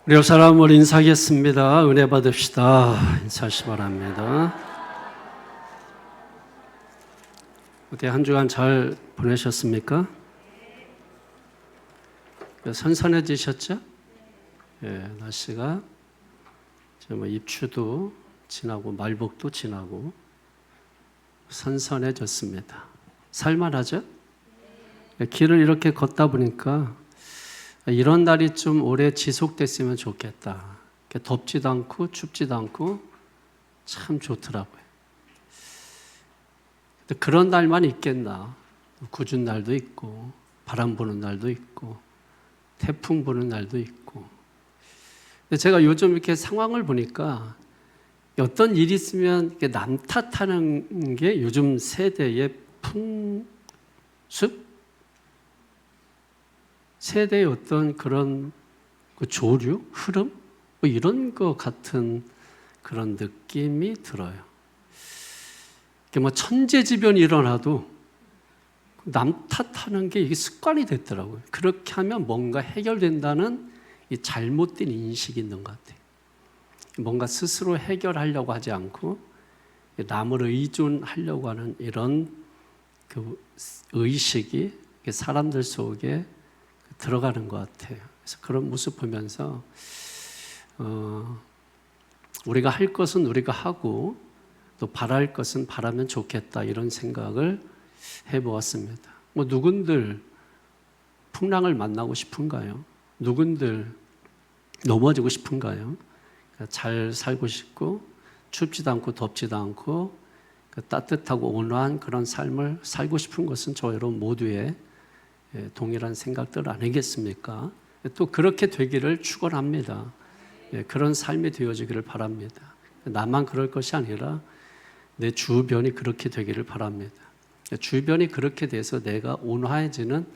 우리 옆 사람을 인사하겠습니다. 은혜 받읍시다. 인사하시 바랍니다. 어떻게 한 주간 잘 보내셨습니까? 선선해지셨죠? 예, 날씨가 이제 입추도 지나고 말복도 지나고 선선해졌습니다. 살만하죠? 길을 이렇게 걷다 보니까 이런 날이 좀 오래 지속됐으면 좋겠다. 덥지도 않고 춥지도 않고 참 좋더라고요. 근데 그런 날만 있겠나? 궂은 날도 있고 바람 부는 날도 있고 태풍 부는 날도 있고. 근데 제가 요즘 이렇게 상황을 보니까 어떤 일이 있으면 남 탓하는 게 요즘 세대의 풍습? 세대의 어떤 그런 조류, 흐름, 이런 것 같은 그런 느낌이 들어요. 천재지변이 일어나도 남 탓하는 게 이게 습관이 됐더라고요. 그렇게 하면 뭔가 해결된다는 이 잘못된 인식이 있는 것 같아요. 뭔가 스스로 해결하려고 하지 않고 남을 의존하려고 하는 이런 그 의식이 사람들 속에 들어가는 것 같아요. 그래서 그런 모습 보면서 우리가 할 것은 우리가 하고 또 바랄 것은 바라면 좋겠다 이런 생각을 해보았습니다. 누군들 풍랑을 만나고 싶은가요? 누군들 넘어지고 싶은가요? 잘 살고 싶고 춥지도 않고 덥지도 않고 따뜻하고 온화한 그런 삶을 살고 싶은 것은 저 여러분 모두의 동일한 생각들 아니겠습니까? 또 그렇게 되기를 축원합니다. 그런 삶이 되어지기를 바랍니다. 나만 그럴 것이 아니라 내 주변이 그렇게 되기를 바랍니다. 주변이 그렇게 돼서 내가 온화해지는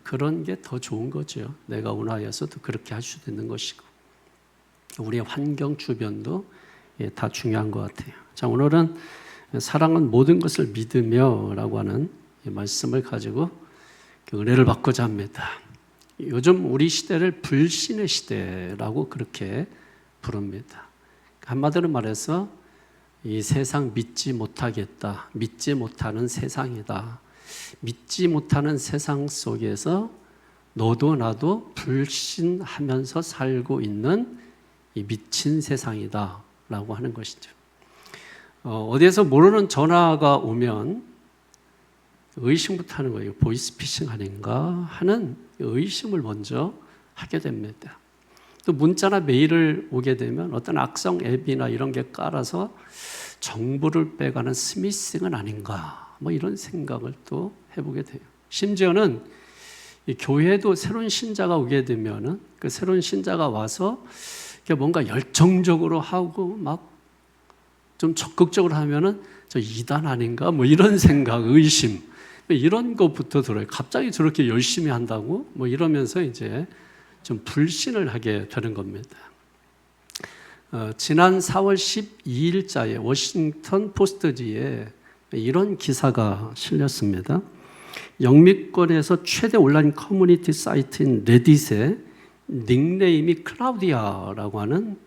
그런 게 더 좋은 거죠. 내가 온화해서 또 그렇게 할 수도 있는 것이고 우리의 환경 주변도 다 중요한 것 같아요. 자, 오늘은 사랑은 모든 것을 믿으며 라고 하는 말씀을 가지고 은혜를 받고자 합니다. 요즘 우리 시대를 불신의 시대라고 그렇게 부릅니다. 한마디로 말해서 이 세상 믿지 못하겠다. 믿지 못하는 세상이다. 믿지 못하는 세상 속에서 너도 나도 불신하면서 살고 있는 이 미친 세상이다 라고 하는 것이죠. 어디에서 모르는 전화가 오면 의심부터 하는 거예요. 보이스피싱 아닌가 하는 의심을 먼저 하게 됩니다. 또 문자나 메일을 오게 되면 어떤 악성 앱이나 이런 게 깔아서 정보를 빼가는 스미싱은 아닌가 이런 생각을 또 해보게 돼요. 심지어는 이 교회도 새로운 신자가 오게 되면은 그 새로운 신자가 와서 뭔가 열정적으로 하고 막 좀 적극적으로 하면은 저 이단 아닌가 이런 생각, 의심 이런 것부터 들어요. 갑자기 저렇게 열심히 한다고 이러면서 이제 좀 불신을 하게 되는 겁니다. 지난 4월 12일자에 워싱턴 포스트지에 이런 기사가 실렸습니다. 영미권에서 최대 온라인 커뮤니티 사이트인 레딧에 닉네임이 클라우디아라고 하는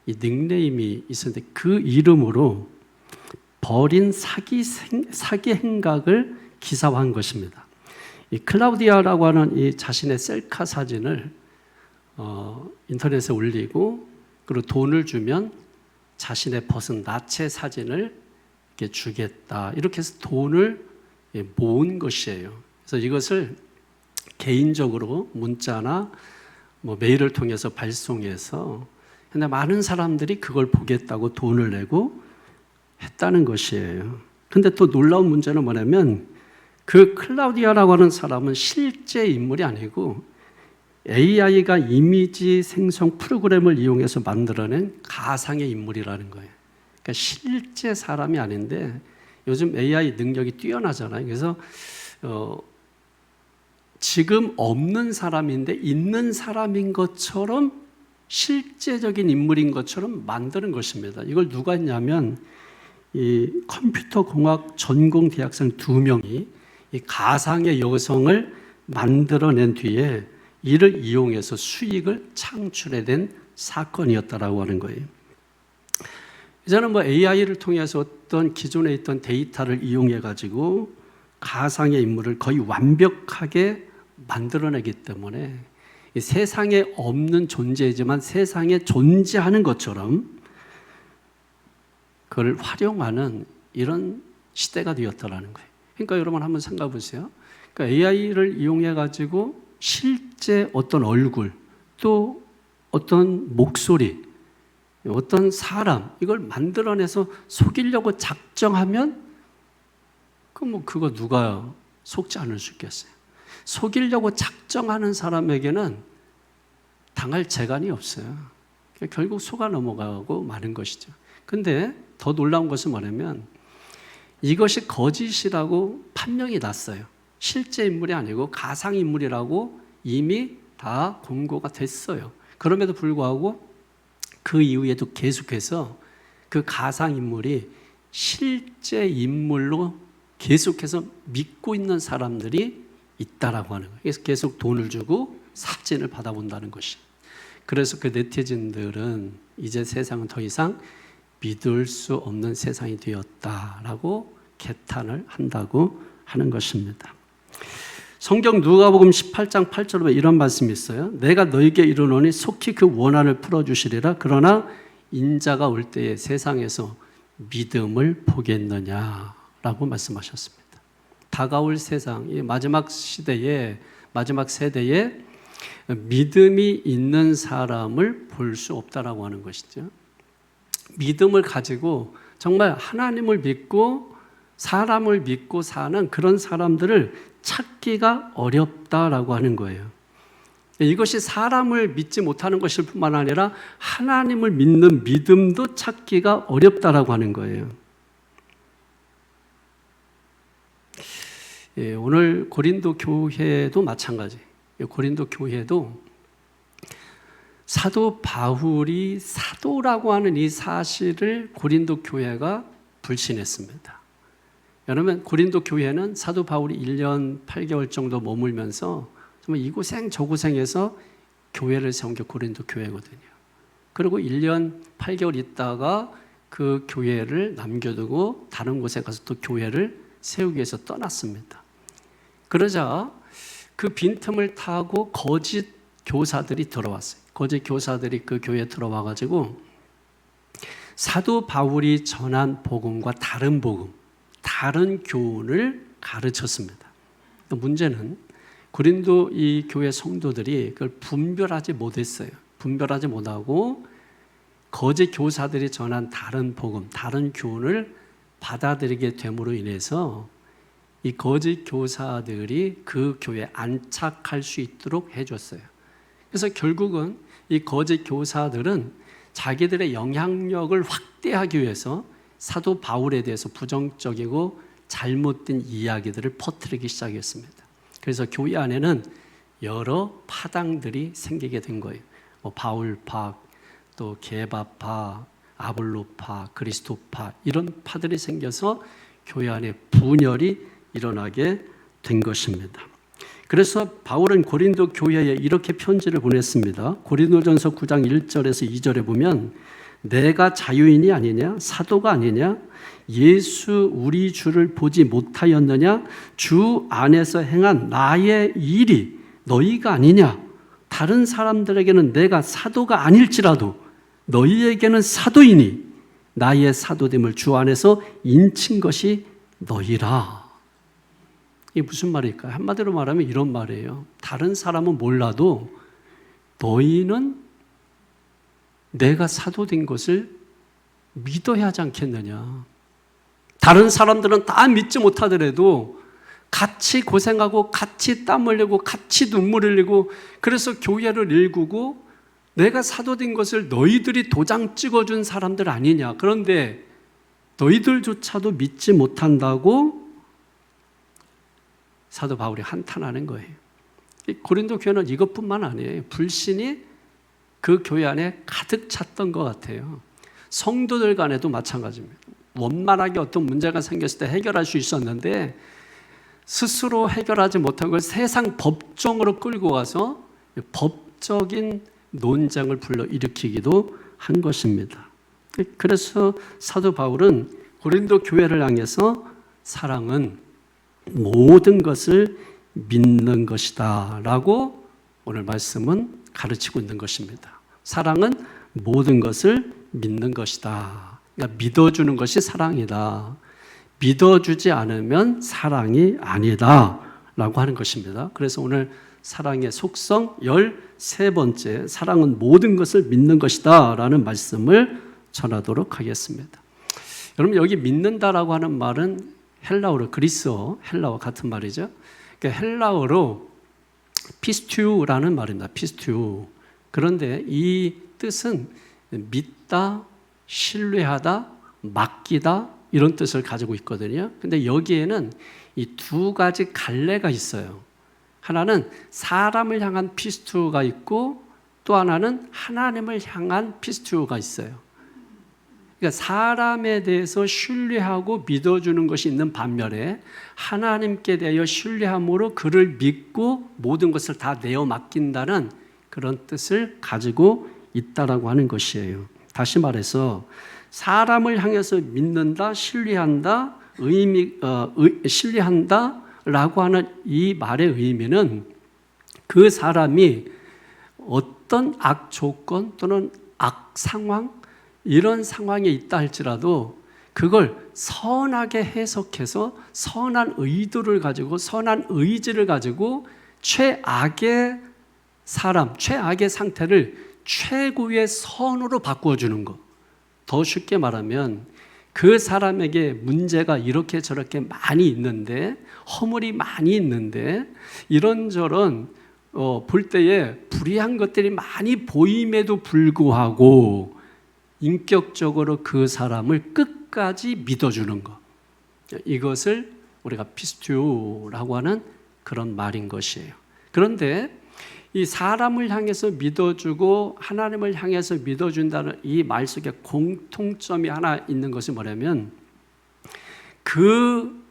이 닉네임이 있었는데 그 이름으로 버린 사기 행각을 기사화한 것입니다. 이 클라우디아라고 하는 이 자신의 셀카 사진을 인터넷에 올리고 그리고 돈을 주면 자신의 벗은 나체 사진을 이렇게 주겠다 이렇게 해서 돈을 모은 것이에요. 그래서 이것을 개인적으로 문자나 메일을 통해서 발송해서 근데 많은 사람들이 그걸 보겠다고 돈을 내고 했다는 것이에요. 근데 또 놀라운 문제는 뭐냐면 그 클라우디아라고 하는 사람은 실제 인물이 아니고 AI가 이미지 생성 프로그램을 이용해서 만들어낸 가상의 인물이라는 거예요. 그러니까 실제 사람이 아닌데 요즘 AI 능력이 뛰어나잖아요. 그래서 지금 없는 사람인데 있는 사람인 것처럼 실제적인 인물인 것처럼 만드는 것입니다. 이걸 누가 했냐면 이 컴퓨터공학 전공 대학생 2명이 이 가상의 여성을 만들어낸 뒤에 이를 이용해서 수익을 창출해낸 사건이었다라고 하는 거예요. 이제는 AI를 통해서 어떤 기존에 있던 데이터를 이용해 가지고 가상의 인물을 거의 완벽하게 만들어내기 때문에 이 세상에 없는 존재이지만 세상에 존재하는 것처럼 그걸 활용하는 이런 시대가 되었다라는 거예요. 그러니까 여러분 한번 생각해 보세요. 그러니까 AI를 이용해 가지고 실제 어떤 얼굴 또 어떤 목소리 어떤 사람 이걸 만들어내서 속이려고 작정하면 그거 누가 속지 않을 수 있겠어요? 속이려고 작정하는 사람에게는 당할 재간이 없어요. 결국 속아 넘어가고 마는 것이죠. 근데 더 놀라운 것은 뭐냐면 이것이 거짓이라고 판명이 났어요. 실제 인물이 아니고 가상 인물이라고 이미 다 공고가 됐어요. 그럼에도 불구하고 그 이후에도 계속해서 그 가상 인물이 실제 인물로 계속해서 믿고 있는 사람들이 있다라고 하는 거예요. 그래서 계속 돈을 주고 삽진을 받아본다는 것이. 그래서 그 네티즌들은 이제 세상은 더 이상 믿을 수 없는 세상이 되었다라고 개탄을 한다고 하는 것입니다. 성경 누가복음 18장 8절에 이런 말씀이 있어요. 내가 너에게 이르노니 속히 그 원한을 풀어주시리라. 그러나 인자가 올 때에 세상에서 믿음을 보겠느냐라고 말씀하셨습니다. 다가올 세상, 이 마지막 시대에 마지막 세대에 믿음이 있는 사람을 볼 수 없다라고 하는 것이죠. 믿음을 가지고 정말 하나님을 믿고 사람을 믿고 사는 그런 사람들을 찾기가 어렵다라고 하는 거예요. 이것이 사람을 믿지 못하는 것일 뿐만 아니라 하나님을 믿는 믿음도 찾기가 어렵다라고 하는 거예요. 오늘 고린도 교회도 마찬가지. 고린도 교회도 사도 바울이 사도라고 하는 이 사실을 고린도 교회가 불신했습니다. 여러분, 고린도 교회는 사도 바울이 1년 8개월 정도 머물면서 정말 이고생 저고생해서 교회를 세운 게 고린도 교회거든요. 그리고 1년 8개월 있다가 그 교회를 남겨두고 다른 곳에 가서 또 교회를 세우기 위해서 떠났습니다. 그러자 그 빈틈을 타고 거짓 교사들이 들어왔어요. 거짓 교사들이 그 교회에 들어와가지고 사도 바울이 전한 복음과 다른 복음, 다른 교훈을 가르쳤습니다. 문제는 고린도 이 교회 성도들이 그걸 분별하지 못했어요. 분별하지 못하고 거짓 교사들이 전한 다른 복음, 다른 교훈을 받아들이게 됨으로 인해서 이 거짓 교사들이 그 교회에 안착할 수 있도록 해줬어요. 그래서 결국은 이 거짓 교사들은 자기들의 영향력을 확대하기 위해서 사도 바울에 대해서 부정적이고 잘못된 이야기들을 퍼뜨리기 시작했습니다. 그래서 교회 안에는 여러 파당들이 생기게 된 거예요. 바울파, 또 게바파, 아볼로파, 그리스도파 이런 파들이 생겨서 교회 안에 분열이 일어나게 된 것입니다. 그래서 바울은 고린도 교회에 이렇게 편지를 보냈습니다. 고린도전서 9장 1절에서 2절에 보면 내가 자유인이 아니냐? 사도가 아니냐? 예수 우리 주를 보지 못하였느냐? 주 안에서 행한 나의 일이 너희가 아니냐? 다른 사람들에게는 내가 사도가 아닐지라도 너희에게는 사도이니 나의 사도됨을 주 안에서 인친 것이 너희라. 이게 무슨 말일까요? 한마디로 말하면 이런 말이에요. 다른 사람은 몰라도 너희는 내가 사도된 것을 믿어야 하지 않겠느냐. 다른 사람들은 다 믿지 못하더라도 같이 고생하고 같이 땀 흘리고 같이 눈물 흘리고 그래서 교회를 일구고 내가 사도된 것을 너희들이 도장 찍어준 사람들 아니냐. 그런데 너희들조차도 믿지 못한다고 사도 바울이 한탄하는 거예요. 고린도 교회는 이것뿐만 아니에요. 불신이 그 교회 안에 가득 찼던 것 같아요. 성도들 간에도 마찬가지입니다. 원만하게 어떤 문제가 생겼을 때 해결할 수 있었는데 스스로 해결하지 못한 걸 세상 법정으로 끌고 가서 법적인 논쟁을 불러일으키기도 한 것입니다. 그래서 사도 바울은 고린도 교회를 향해서 사랑은 모든 것을 믿는 것이다 라고 오늘 말씀은 가르치고 있는 것입니다. 사랑은 모든 것을 믿는 것이다. 그러니까 믿어주는 것이 사랑이다. 믿어주지 않으면 사랑이 아니다 라고 하는 것입니다. 그래서 오늘 사랑의 속성 13번째, 사랑은 모든 것을 믿는 것이다 라는 말씀을 전하도록 하겠습니다. 여러분, 여기 믿는다라고 하는 말은 헬라어로, 그리스어 헬라어 같은 말이죠. 그러니까 헬라어로 피스튜라는 말입니다. 피스튜. 그런데 이 뜻은 믿다, 신뢰하다, 맡기다 이런 뜻을 가지고 있거든요. 근데 여기에는 이 두 가지 갈래가 있어요. 하나는 사람을 향한 피스투가 있고 또 하나는 하나님을 향한 피스투가 있어요. 그러니까 사람에 대해서 신뢰하고 믿어주는 것이 있는 반면에 하나님께 대하여 신뢰함으로 그를 믿고 모든 것을 다 내어 맡긴다는 그런 뜻을 가지고 있다라고 하는 것이에요. 다시 말해서 사람을 향해서 믿는다, 신뢰한다, 신뢰한다라고 하는 이 말의 의미는 그 사람이 어떤 악 조건 또는 악 상황 이런 상황에 있다 할지라도 그걸 선하게 해석해서 선한 의도를 가지고 선한 의지를 가지고 최악의 사람, 최악의 상태를 최고의 선으로 바꾸어주는 것. 더 쉽게 말하면 그 사람에게 문제가 이렇게 저렇게 많이 있는데, 허물이 많이 있는데, 이런저런 볼 때에 불의한 것들이 많이 보임에도 불구하고 인격적으로 그 사람을 끝까지 믿어주는 것. 이것을 우리가 피스튜라고 하는 그런 말인 것이에요. 그런데 이 사람을 향해서 믿어주고 하나님을 향해서 믿어준다는 이 말 속에 공통점이 하나 있는 것이 뭐냐면 그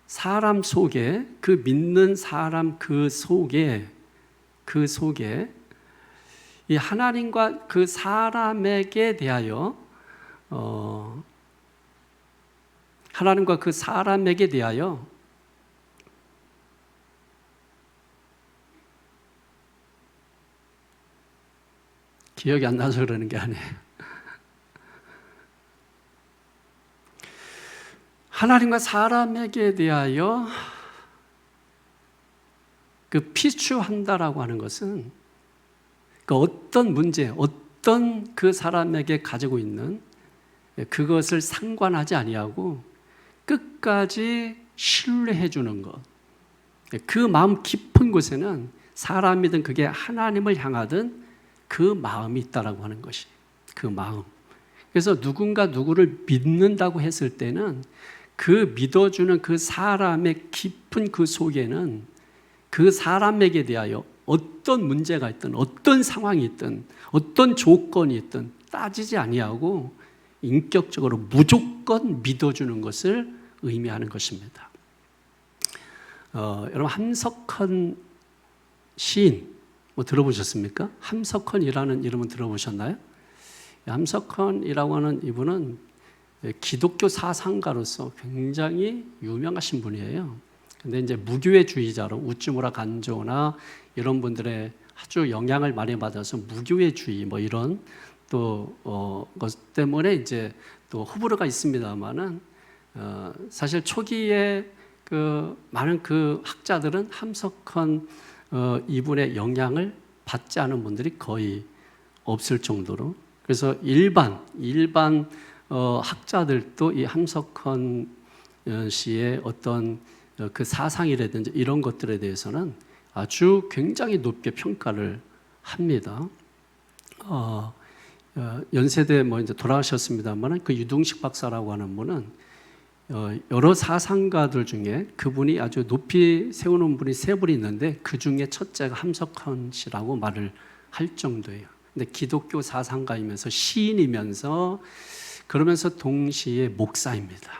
사람 속에, 그 믿는 사람 그 속에 이 하나님과 그 사람에게 대하여 하나님과 그 사람에게 대하여 기억이 안 나서 그러는 게 아니에요. 하나님과 사람에게 대하여 그 피추한다라고 하는 것은 그 어떤 문제, 어떤 그 사람에게 가지고 있는 그것을 상관하지 아니하고 끝까지 신뢰해 주는 것. 그 마음 깊은 곳에는 사람이든 그게 하나님을 향하든 그 마음이 있다라고 하는 것이, 그 마음. 그래서 누군가 누구를 믿는다고 했을 때는 그 믿어주는 그 사람의 깊은 그 속에는 그 사람에게 대하여 어떤 문제가 있든 어떤 상황이 있든 어떤 조건이 있든 따지지 아니하고 인격적으로 무조건 믿어주는 것을 의미하는 것입니다. 여러분 함석헌 시인 뭐 들어보셨습니까? 함석헌이라는 이름은 들어보셨나요? 함석헌이라고 하는 이분은 기독교 사상가로서 굉장히 유명하신 분이에요. 근데 이제 무교회주의자로 우찌무라 간조나 이런 분들의 아주 영향을 많이 받아서 무교회주의 뭐 이런 또 것 때문에 이제 또 호불호가 있습니다만은 사실 초기에 그 많은 그 학자들은 함석헌 이분의 영향을 받지 않은 분들이 거의 없을 정도로, 그래서 일반 학자들도 이 함석헌 씨의 어떤 그 사상이라든지 이런 것들에 대해서는 아주 굉장히 높게 평가를 합니다. 연세대 뭐 이제 돌아가셨습니다만 그 유동식 박사라고 하는 분은 여러 사상가들 중에 그분이 아주 높이 세우는 분이 세 분이 있는데 그 중에 첫째가 함석헌 씨라고 말을 할 정도예요. 근데 기독교 사상가이면서 시인이면서 그러면서 동시에 목사입니다.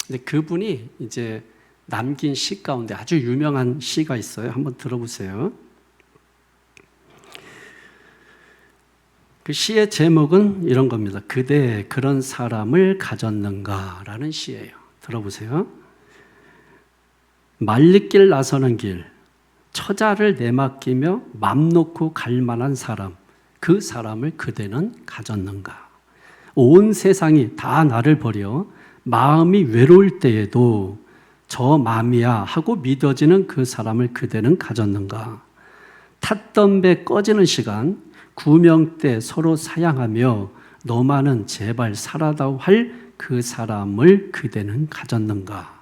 근데 그분이 이제 남긴 시 가운데 아주 유명한 시가 있어요. 한번 들어보세요. 그 시의 제목은 이런 겁니다. 그대 그런 사람을 가졌는가 라는 시예요. 들어보세요. 말리길 나서는 길, 처자를 내맡기며 맘 놓고 갈 만한 사람, 그 사람을 그대는 가졌는가. 온 세상이 다 나를 버려 마음이 외로울 때에도 저 마음이야 하고 믿어지는 그 사람을 그대는 가졌는가. 탔던 배 꺼지는 시간, 구명 때 서로 사양하며 너만은 제발 살아다오 할 그 사람을 그대는 가졌는가.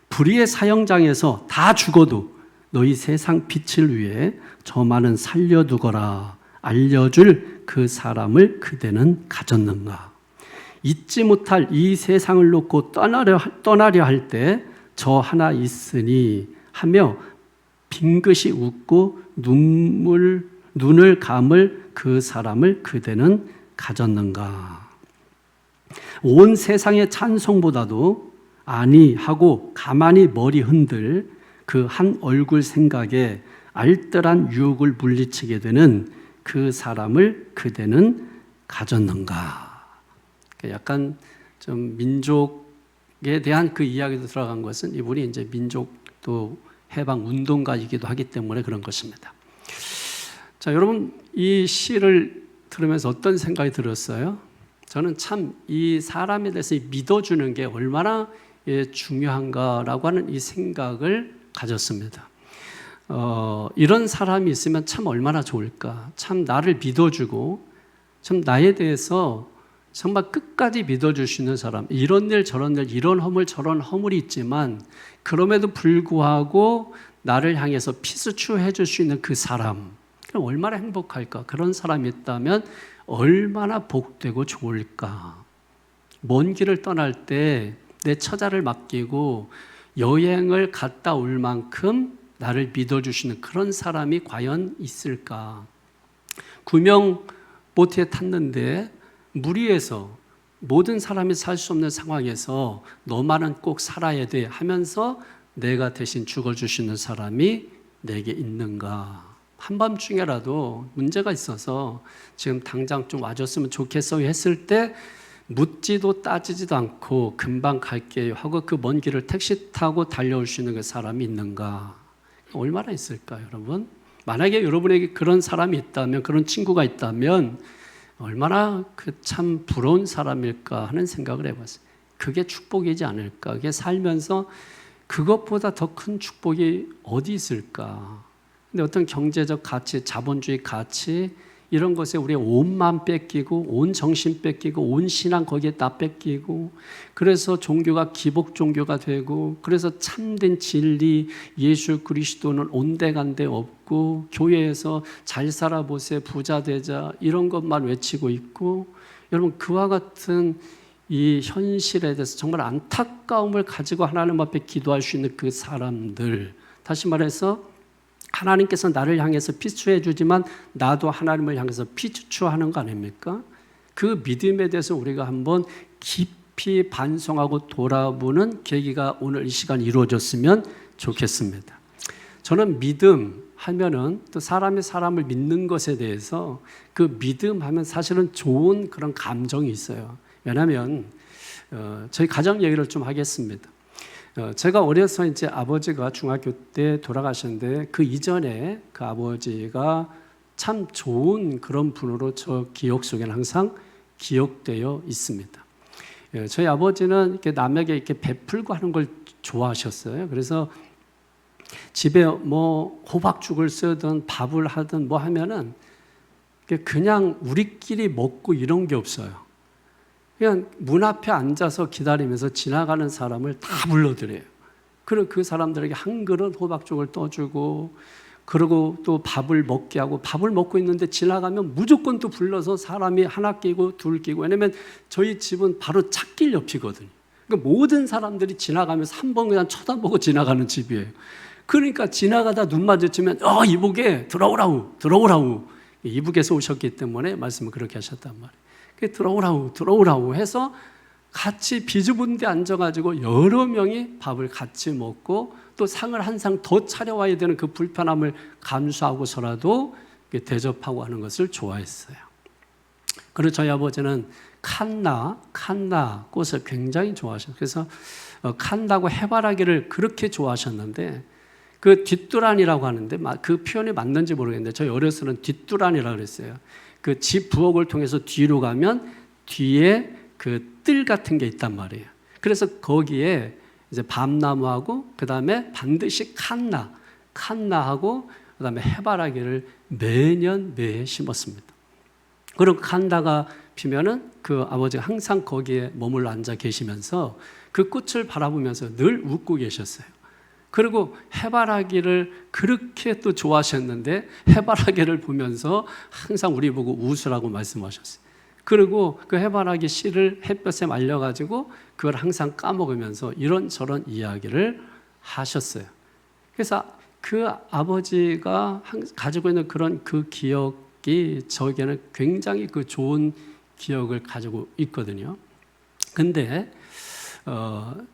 불의의 사형장에서 다 죽어도 너희 세상 빛을 위해 저만은 살려두거라 알려줄 그 사람을 그대는 가졌는가. 잊지 못할 이 세상을 놓고 떠나려 할 때 저 하나 있으니 하며 빙긋이 웃고 눈을 감을 그 사람을 그대는 가졌는가. 온 세상의 찬송보다도 아니 하고 가만히 머리 흔들 그 한 얼굴 생각에 알뜰한 유혹을 물리치게 되는 그 사람을 그대는 가졌는가. 약간 좀 민족에 대한 그 이야기도 들어간 것은 이분이 이제 민족도 해방 운동가이기도 하기 때문에 그런 것입니다. 자, 여러분 이 시를 들으면서 어떤 생각이 들었어요? 저는 참 이 사람에 대해서 믿어주는 게 얼마나 중요한가라고 하는 이 생각을 가졌습니다. 이런 사람이 있으면 참 얼마나 좋을까. 참 나를 믿어주고 참 나에 대해서 정말 끝까지 믿어줄 수 있는 사람. 이런 일 저런 일 이런 허물 저런 허물이 있지만 그럼에도 불구하고 나를 향해서 피스추해 줄 수 있는 그 사람. 그럼 얼마나 행복할까. 그런 사람이 있다면 얼마나 복되고 좋을까. 먼 길을 떠날 때 내 처자를 맡기고 여행을 갔다 올 만큼 나를 믿어주시는 그런 사람이 과연 있을까. 구명 보트에 탔는데 물 위에서 모든 사람이 살 수 없는 상황에서 너만은 꼭 살아야 돼 하면서 내가 대신 죽어주시는 사람이 내게 있는가. 한밤중에라도 문제가 있어서 지금 당장 좀 와줬으면 좋겠어요 했을 때 묻지도 따지지도 않고 금방 갈게요 하고 그 먼 길을 택시 타고 달려올 수 있는 그 사람이 있는가. 얼마나 있을까요, 여러분? 만약에 여러분에게 그런 사람이 있다면, 그런 친구가 있다면 얼마나 그 참 부러운 사람일까 하는 생각을 해봤어요. 그게 축복이지 않을까. 그게 살면서 그것보다 더 큰 축복이 어디 있을까. 근데 어떤 경제적 가치, 자본주의 가치 이런 것에 우리의 온 마음 뺏기고 온 정신 뺏기고 온 신앙 거기에 다 뺏기고 그래서 종교가 기복 종교가 되고 그래서 참된 진리 예수 그리스도는 온데간데 없고 교회에서 잘 살아보세 부자 되자 이런 것만 외치고 있고 여러분 그와 같은 이 현실에 대해서 정말 안타까움을 가지고 하나님 앞에 기도할 수 있는 그 사람들 다시 말해서 하나님께서 나를 향해서 피추해 주지만 나도 하나님을 향해서 피추하는 거 아닙니까? 그 믿음에 대해서 우리가 한번 깊이 반성하고 돌아보는 계기가 오늘 이 시간 이루어졌으면 좋겠습니다. 저는 믿음 하면은 또 사람이 사람을 믿는 것에 대해서 그 믿음 하면 사실은 좋은 그런 감정이 있어요. 왜냐하면 저희 가정 얘기를 좀 하겠습니다. 제가 어려서 이제 아버지가 중학교 때 돌아가셨는데 그 이전에 그 아버지가 참 좋은 그런 분으로 저 기억 속에는 항상 기억되어 있습니다. 저희 아버지는 이렇게 남에게 이렇게 베풀고 하는 걸 좋아하셨어요. 그래서 집에 뭐 호박죽을 쓰든 밥을 하든 뭐 하면은 그냥 우리끼리 먹고 이런 게 없어요. 그냥 문 앞에 앉아서 기다리면서 지나가는 사람을 다 불러들여요. 그리고 그 사람들에게 한 그릇 호박죽을 떠주고 그리고 또 밥을 먹게 하고 밥을 먹고 있는데 지나가면 무조건 또 불러서 사람이 하나 끼고 둘 끼고 왜냐면 저희 집은 바로 찻길 옆이거든요. 그러니까 모든 사람들이 지나가면서 한 번 그냥 쳐다보고 지나가는 집이에요. 그러니까 지나가다 눈 마주치면 이북에 들어오라고 이북에서 오셨기 때문에 말씀을 그렇게 하셨단 말이에요. 들어오라고 해서 같이 비좁은 데 앉아가지고 여러 명이 밥을 같이 먹고 또 상을 한 상 더 차려와야 되는 그 불편함을 감수하고서라도 대접하고 하는 것을 좋아했어요. 그리고 저희 아버지는 칸나 꽃을 굉장히 좋아하셨어요. 그래서 칸나고 해바라기를 그렇게 좋아하셨는데 그 뒷두란이라고 하는데 그 표현이 맞는지 모르겠는데 저희 어려서는 뒷두란이라고 그랬어요. 그 집 부엌을 통해서 뒤로 가면 뒤에 그 뜰 같은 게 있단 말이에요. 그래서 거기에 이제 밤나무하고 그 다음에 반드시 칸나하고 그 다음에 해바라기를 매해 심었습니다. 그리고 칸나가 피면은 그 아버지가 항상 거기에 머물러 앉아 계시면서 그 꽃을 바라보면서 늘 웃고 계셨어요. 그리고 해바라기를 그렇게 또 좋아하셨는데 해바라기를 보면서 항상 우리 보고 웃으라고 말씀하셨어요. 그리고 그 해바라기 씨를 햇볕에 말려가지고 그걸 항상 까먹으면서 이런저런 이야기를 하셨어요. 그래서 그 아버지가 가지고 있는 그런 그 기억이 저에게는 굉장히 그 좋은 기억을 가지고 있거든요. 근데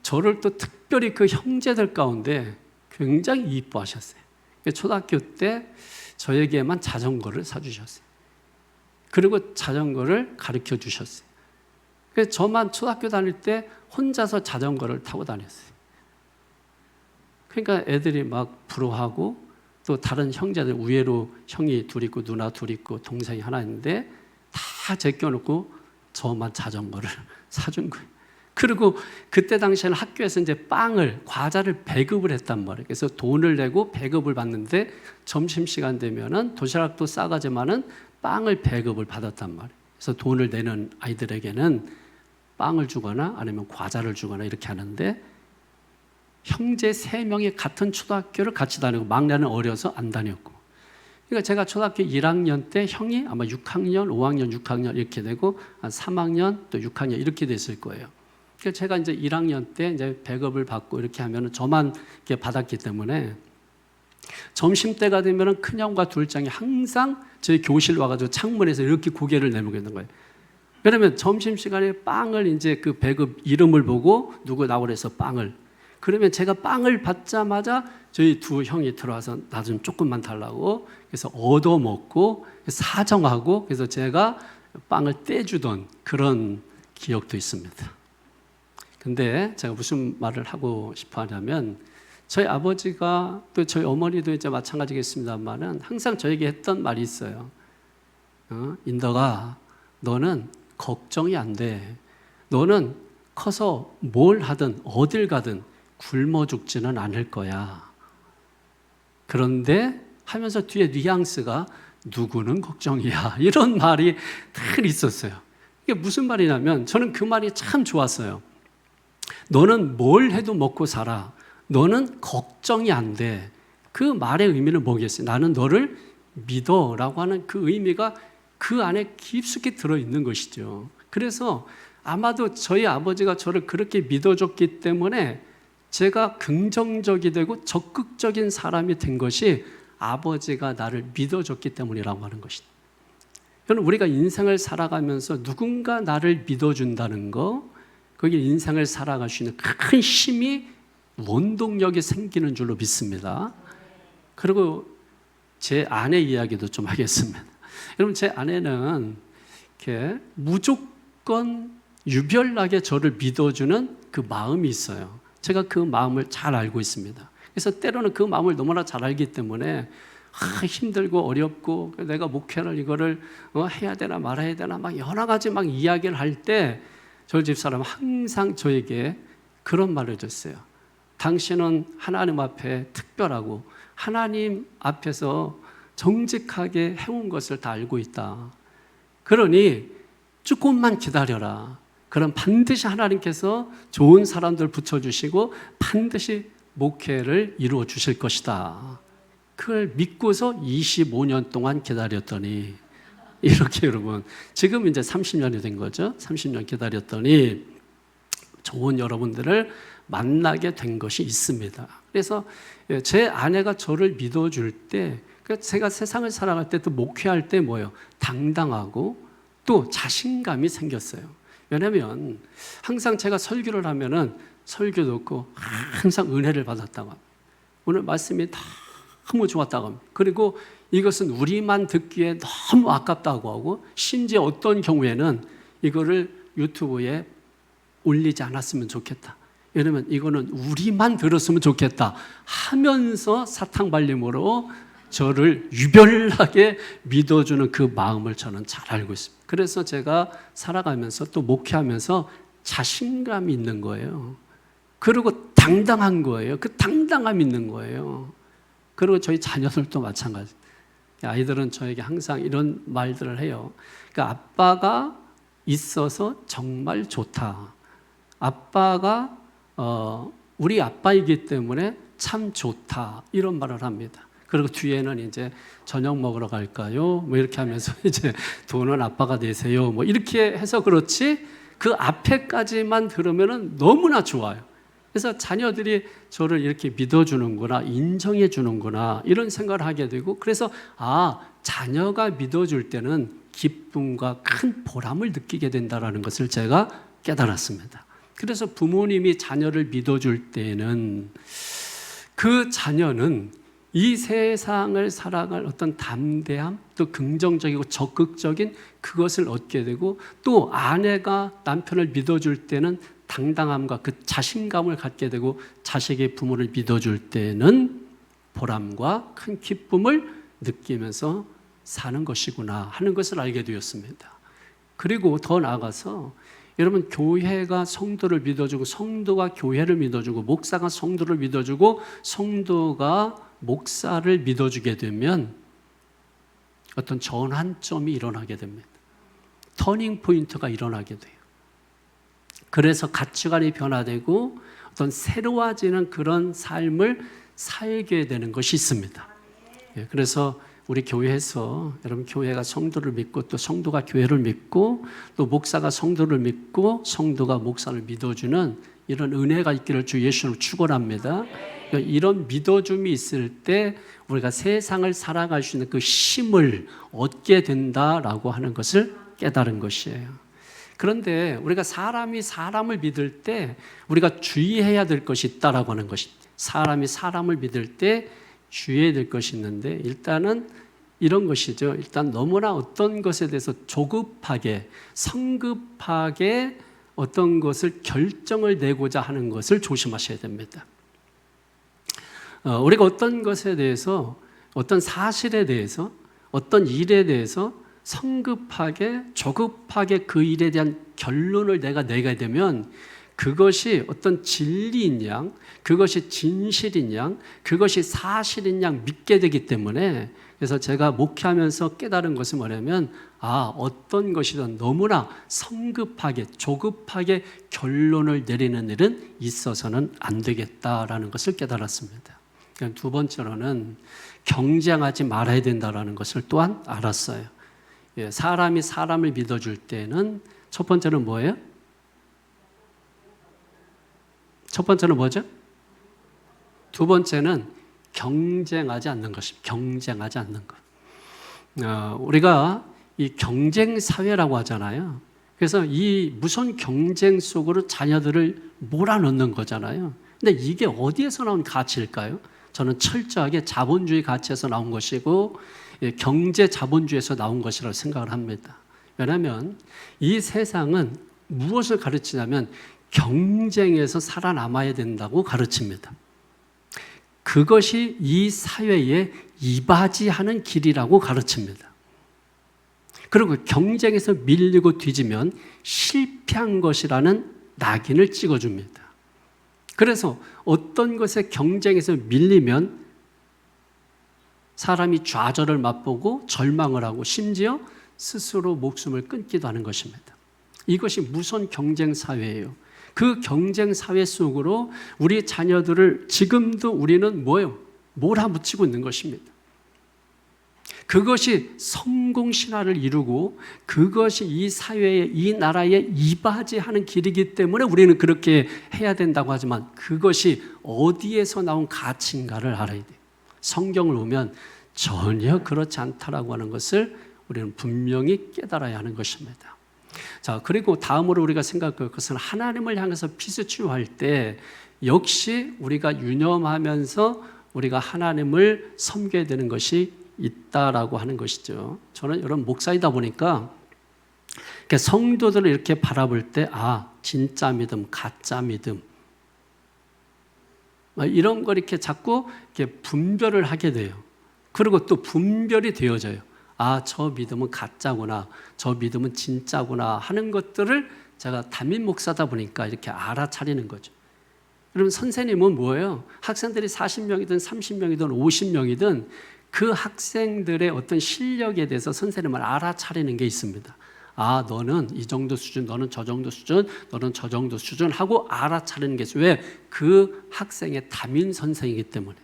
저를 또 특별히 그 형제들 가운데 굉장히 이뻐하셨어요. 초등학교 때 저에게만 자전거를 사주셨어요. 그리고 자전거를 가르쳐 주셨어요. 그래서 저만 초등학교 다닐 때 혼자서 자전거를 타고 다녔어요. 그러니까 애들이 막 부러워하고 또 다른 형제들 우애로 형이 둘 있고 누나 둘 있고 동생이 하나 있는데 다 제껴놓고 저만 자전거를 사준 거예요. 그리고 그때 당시에는 학교에서 이제 과자를 배급을 했단 말이에요. 그래서 돈을 내고 배급을 받는데 점심시간 되면은 도시락도 싸가지만은 빵을 배급을 받았단 말이에요. 그래서 돈을 내는 아이들에게는 빵을 주거나 아니면 과자를 주거나 이렇게 하는데 형제 3명이 같은 초등학교를 같이 다니고 막내는 어려서 안 다녔고 그러니까 제가 초등학교 1학년 때 형이 아마 6학년, 5학년, 6학년 이렇게 되고 한 3학년 또 6학년 이렇게 됐을 거예요. 그래서 제가 이제 1학년 때 이제 배급을 받고 이렇게 하면은 저만 이렇게 받았기 때문에 점심 때가 되면은 큰형과 둘째이 항상 저희 교실 와가지고 창문에서 이렇게 고개를 내밀고 있는 거예요. 그러면 점심 시간에 빵을 이제 그 배급 이름을 보고 누구 나오라 해서 빵을 그러면 제가 빵을 받자마자 저희 두 형이 들어와서 나 좀 조금만 달라고 그래서 얻어먹고 사정하고 그래서 제가 빵을 떼주던 그런 기억도 있습니다. 근데 제가 무슨 말을 하고 싶어 하냐면 저희 아버지가 또 저희 어머니도 이제 마찬가지겠습니다만은 항상 저에게 했던 말이 있어요. 인덕아, 너는 걱정이 안 돼. 너는 커서 뭘 하든 어딜 가든 굶어 죽지는 않을 거야. 그런데 하면서 뒤에 뉘앙스가 누구는 걱정이야. 이런 말이 늘 있었어요. 이게 무슨 말이냐면 저는 그 말이 참 좋았어요. 너는 뭘 해도 먹고 살아. 너는 걱정이 안 돼. 그 말의 의미는 뭐겠어요? 나는 너를 믿어라고 하는 그 의미가 그 안에 깊숙이 들어있는 것이죠. 그래서 아마도 저희 아버지가 저를 그렇게 믿어줬기 때문에 제가 긍정적이 되고 적극적인 사람이 된 것이 아버지가 나를 믿어줬기 때문이라고 하는 것이다. 여러분, 우리가 인생을 살아가면서 누군가 나를 믿어준다는 거, 거기에 인생을 살아갈 수 있는 큰 힘이 원동력이 생기는 줄로 믿습니다. 그리고 제 아내 이야기도 좀 하겠습니다. 여러분, 제 아내는 이렇게 무조건 유별나게 저를 믿어주는 그 마음이 있어요. 제가 그 마음을 잘 알고 있습니다. 그래서 때로는 그 마음을 너무나 잘 알기 때문에 힘들고 어렵고 내가 목회를 이거를 해야 되나 말아야 되나 막 여러 가지 막 이야기를 할 때 저희 집사람은 항상 저에게 그런 말을 해줬어요. 당신은 하나님 앞에 특별하고 하나님 앞에서 정직하게 해온 것을 다 알고 있다. 그러니 조금만 기다려라. 그럼 반드시 하나님께서 좋은 사람들 붙여주시고 반드시 목회를 이루어 주실 것이다. 그걸 믿고서 25년 동안 기다렸더니 이렇게 여러분 지금 이제 30년이 된 거죠. 30년 기다렸더니 좋은 여러분들을 만나게 된 것이 있습니다. 그래서 제 아내가 저를 믿어줄 때 제가 세상을 살아갈 때 또 목회할 때 뭐예요? 당당하고 또 자신감이 생겼어요. 왜냐하면 항상 제가 설교를 하면은 설교 듣고 항상 은혜를 받았다고 합니다. 오늘 말씀이 다 너무 좋았다고 합니다. 그리고 이것은 우리만 듣기에 너무 아깝다고 하고 심지어 어떤 경우에는 이거를 유튜브에 올리지 않았으면 좋겠다. 왜냐면 이거는 우리만 들었으면 좋겠다 하면서 사탕발림으로 저를 유별나게 믿어주는 그 마음을 저는 잘 알고 있습니다. 그래서 제가 살아가면서 또 목회하면서 자신감이 있는 거예요. 그리고 당당한 거예요. 그 당당함이 있는 거예요. 그리고 저희 자녀들도 마찬가지. 아이들은 저에게 항상 이런 말들을 해요. 그러니까 아빠가 있어서 정말 좋다. 아빠가 우리 아빠이기 때문에 참 좋다. 이런 말을 합니다. 그리고 뒤에는 이제 저녁 먹으러 갈까요? 뭐 이렇게 하면서 이제 돈은 아빠가 내세요. 뭐 이렇게 해서 그렇지 그 앞에까지만 들으면은 너무나 좋아요. 그래서 자녀들이 저를 이렇게 믿어주는구나, 인정해주는구나 이런 생각을 하게 되고 그래서 자녀가 믿어줄 때는 기쁨과 큰 보람을 느끼게 된다는 것을 제가 깨달았습니다. 그래서 부모님이 자녀를 믿어줄 때는 그 자녀는 이 세상을 살아갈 어떤 담대함, 또 긍정적이고 적극적인 그것을 얻게 되고 또 아내가 남편을 믿어줄 때는 당당함과 그 자신감을 갖게 되고 자식의 부모를 믿어줄 때는 보람과 큰 기쁨을 느끼면서 사는 것이구나 하는 것을 알게 되었습니다. 그리고 더 나아가서 여러분 교회가 성도를 믿어주고 성도가 교회를 믿어주고 목사가 성도를 믿어주고 성도가 목사를 믿어주게 되면 어떤 전환점이 일어나게 됩니다. 터닝 포인트가 일어나게 돼요. 그래서 가치관이 변화되고 어떤 새로워지는 그런 삶을 살게 되는 것이 있습니다. 그래서 우리 교회에서 여러분 교회가 성도를 믿고 또 성도가 교회를 믿고 또 목사가 성도를 믿고 성도가 목사를 믿어주는 이런 은혜가 있기를 주 예수로 축원합니다. 이런 믿어줌이 있을 때 우리가 세상을 살아갈 수 있는 그 힘을 얻게 된다라고 하는 것을 깨달은 것이에요. 그런데 우리가 사람이 사람을 믿을 때 우리가 주의해야 될 것이 있다라고 하는 것입니다. 사람이 사람을 믿을 때 주의해야 될 것이 있는데 일단은 이런 것이죠. 일단 너무나 어떤 것에 대해서 조급하게 성급하게 어떤 것을 결정을 내고자 하는 것을 조심하셔야 됩니다. 우리가 어떤 것에 대해서 어떤 사실에 대해서 어떤 일에 대해서 성급하게 조급하게 그 일에 대한 결론을 내가 내게 되면 그것이 어떤 진리인 양, 그것이 진실인 양, 그것이 사실인 양 믿게 되기 때문에 그래서 제가 목회하면서 깨달은 것은 뭐냐면 어떤 것이든 너무나 성급하게 조급하게 결론을 내리는 일은 있어서는 안 되겠다라는 것을 깨달았습니다. 두 번째로는 경쟁하지 말아야 된다라는 것을 또한 알았어요. 사람이 사람을 믿어줄 때는 첫 번째는 뭐예요? 첫 번째는 뭐죠? 두 번째는 경쟁하지 않는 것입니다. 경쟁하지 않는 것. 우리가 이 경쟁 사회라고 하잖아요. 그래서 이 무슨 경쟁 속으로 자녀들을 몰아넣는 거잖아요. 근데 이게 어디에서 나온 가치일까요? 저는 철저하게 자본주의 가치에서 나온 것이고 경제 자본주의에서 나온 것이라고 생각을 합니다. 왜냐하면 이 세상은 무엇을 가르치냐면 경쟁에서 살아남아야 된다고 가르칩니다. 그것이 이 사회에 이바지하는 길이라고 가르칩니다. 그리고 경쟁에서 밀리고 뒤지면 실패한 것이라는 낙인을 찍어줍니다. 그래서 어떤 것에 경쟁에서 밀리면 사람이 좌절을 맛보고 절망을 하고 심지어 스스로 목숨을 끊기도 하는 것입니다. 이것이 무슨 경쟁 사회예요? 그 경쟁 사회 속으로 우리 자녀들을 지금도 우리는 뭐예요? 몰아붙이고 있는 것입니다. 그것이 성공 신화를 이루고 그것이 이 사회에 이 나라에 이바지하는 길이기 때문에 우리는 그렇게 해야 된다고 하지만 그것이 어디에서 나온 가치인가를 알아야 돼요. 성경을 보면 전혀 그렇지 않다라고 하는 것을 우리는 분명히 깨달아야 하는 것입니다. 자, 그리고 다음으로 우리가 생각할 것은 하나님을 향해서 피스치유할 때 역시 우리가 유념하면서 우리가 하나님을 섬겨야 되는 것이 있다라고 하는 것이죠. 저는 여러분 목사이다 보니까 성도들을 이렇게 바라볼 때 진짜 믿음, 가짜 믿음 이런 걸 이렇게 자꾸 이렇게 분별을 하게 돼요. 그리고 또 분별이 되어져요. 저 믿음은 가짜구나, 저 믿음은 진짜구나 하는 것들을 제가 담임 목사다 보니까 이렇게 알아차리는 거죠. 여러분 선생님은 뭐예요? 학생들이 40명이든 30명이든 50명이든 그 학생들의 어떤 실력에 대해서 선생님을 알아차리는 게 있습니다. 너는 이 정도 수준, 너는 저 정도 수준, 너는 저 정도 수준 하고 알아차리는 게 있어요. 왜? 그 학생의 담임 선생이기 때문에.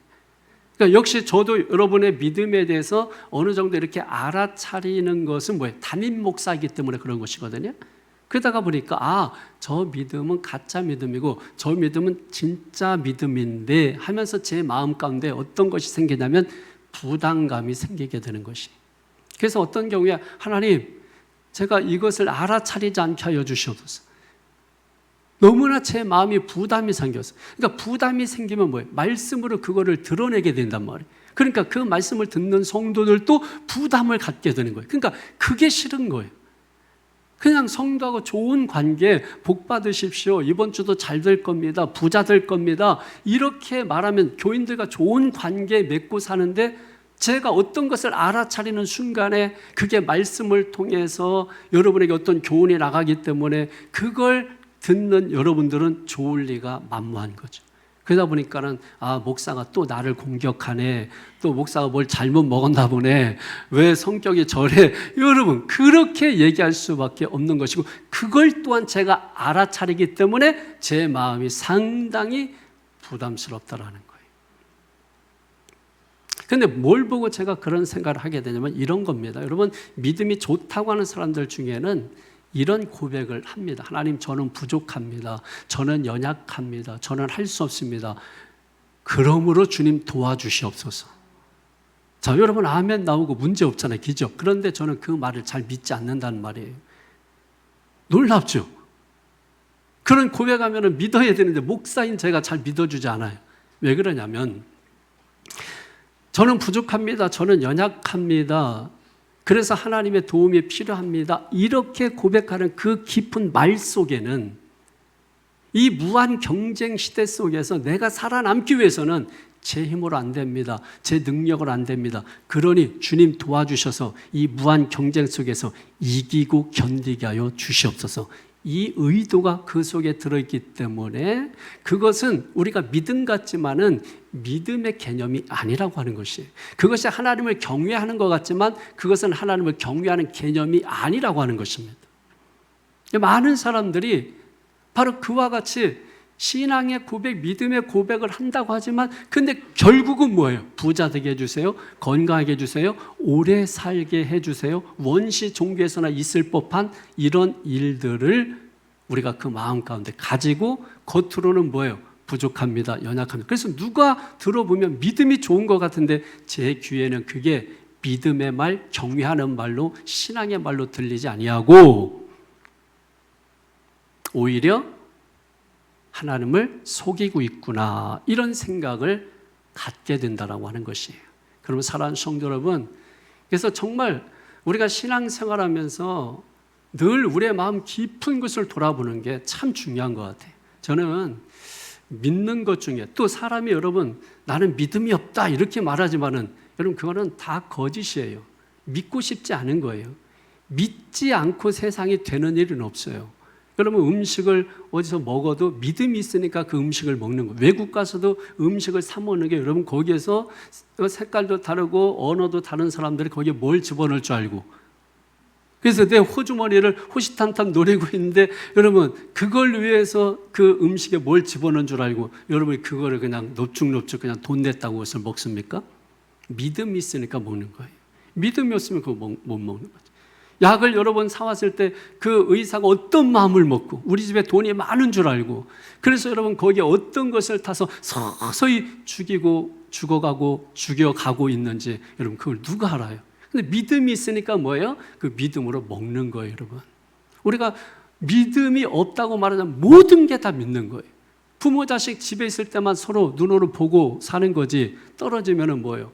그러니까 역시 저도 여러분의 믿음에 대해서 어느 정도 이렇게 알아차리는 것은 뭐예요? 담임 목사이기 때문에 그런 것이거든요. 그러다가 보니까 저 믿음은 가짜 믿음이고 저 믿음은 진짜 믿음인데 하면서 제 마음 가운데 어떤 것이 생기냐면 부담감이 생기게 되는 것이. 그래서 어떤 경우에 하나님, 제가 이것을 알아차리지 않게 하여 주시옵소서. 너무나 제 마음이 부담이 생겼어요. 그러니까 부담이 생기면 뭐예요? 말씀으로 그거를 드러내게 된단 말이에요. 그러니까 그 말씀을 듣는 성도들도 부담을 갖게 되는 거예요. 그러니까 그게 싫은 거예요. 그냥 성도하고 좋은 관계, 복 받으십시오. 이번 주도 잘 될 겁니다. 부자 될 겁니다. 이렇게 말하면 교인들과 좋은 관계 맺고 사는데 제가 어떤 것을 알아차리는 순간에 그게 말씀을 통해서 여러분에게 어떤 교훈이 나가기 때문에 그걸 듣는 여러분들은 좋을 리가 만무한 거죠. 그러다 보니까는 목사가 또 나를 공격하네, 또 목사가 뭘 잘못 먹었나 보네, 왜 성격이 저래, 여러분 그렇게 얘기할 수밖에 없는 것이고 그걸 또한 제가 알아차리기 때문에 제 마음이 상당히 부담스럽다라는 거예요. 근데 뭘 보고 제가 그런 생각을 하게 되냐면 이런 겁니다. 여러분 믿음이 좋다고 하는 사람들 중에는 이런 고백을 합니다. 하나님, 저는 부족합니다. 저는 연약합니다. 저는 할 수 없습니다. 그러므로 주님 도와주시옵소서. 자, 여러분 아멘 나오고 문제 없잖아요. 기적. 그런데 저는 그 말을 잘 믿지 않는다는 말이에요. 놀랍죠? 그런 고백하면 믿어야 되는데 목사인 제가 잘 믿어주지 않아요. 왜 그러냐면 저는 부족합니다. 저는 연약합니다. 그래서 하나님의 도움이 필요합니다. 이렇게 고백하는 그 깊은 말 속에는 이 무한 경쟁 시대 속에서 내가 살아남기 위해서는 제 힘으로 안 됩니다. 제 능력으로 안 됩니다. 그러니 주님 도와주셔서 이 무한 경쟁 속에서 이기고 견디게 하여 주시옵소서. 이 의도가 그 속에 들어있기 때문에 그것은 우리가 믿음 같지만은 믿음의 개념이 아니라고 하는 것이에요. 그것이 하나님을 경외하는 것 같지만 그것은 하나님을 경외하는 개념이 아니라고 하는 것입니다. 많은 사람들이 바로 그와 같이 신앙의 고백, 믿음의 고백을 한다고 하지만 근데 결국은 뭐예요? 부자 되게 해주세요. 건강하게 해주세요. 오래 살게 해주세요. 원시 종교에서나 있을 법한 이런 일들을 우리가 그 마음 가운데 가지고 겉으로는 뭐예요? 부족합니다. 연약합니다. 그래서 누가 들어보면 믿음이 좋은 것 같은데 제 귀에는 그게 믿음의 말, 경외하는 말로 신앙의 말로 들리지 아니하고 오히려 하나님을 속이고 있구나 이런 생각을 갖게 된다라고 하는 것이에요. 그러면 사랑하는 성도 여러분, 그래서 정말 우리가 신앙생활하면서 늘 우리의 마음 깊은 것을 돌아보는 게 참 중요한 것 같아요. 저는 믿는 것 중에 또 사람이 여러분 나는 믿음이 없다 이렇게 말하지만은 여러분 그거는 다 거짓이에요. 믿고 싶지 않은 거예요. 믿지 않고 세상이 되는 일은 없어요. 여러분 음식을 어디서 먹어도 믿음이 있으니까 그 음식을 먹는 거예요. 외국 가서도 음식을 사 먹는 게 여러분 거기에서 색깔도 다르고 언어도 다른 사람들이 거기에 뭘 집어넣을 줄 알고 그래서 내 호주머니를 호시탐탐 노리고 있는데 여러분 그걸 위해서 그 음식에 뭘 집어넣은 줄 알고 여러분이 그거를 그냥 넙죽넙죽 그냥 돈 냈다고 그것을 먹습니까? 믿음이 있으니까 먹는 거예요. 믿음이 없으면 그거 못 먹는 거죠. 약을 여러 번 사왔을 때 그 의사가 어떤 마음을 먹고 우리 집에 돈이 많은 줄 알고 그래서 여러분 거기에 어떤 것을 타서 서서히 죽어가고 있는지 여러분 그걸 누가 알아요? 근데 믿음이 있으니까 뭐예요? 그 믿음으로 먹는 거예요, 여러분. 우리가 믿음이 없다고 말하자면 모든 게 다 믿는 거예요. 부모 자식 집에 있을 때만 서로 눈으로 보고 사는 거지 떨어지면은 뭐예요?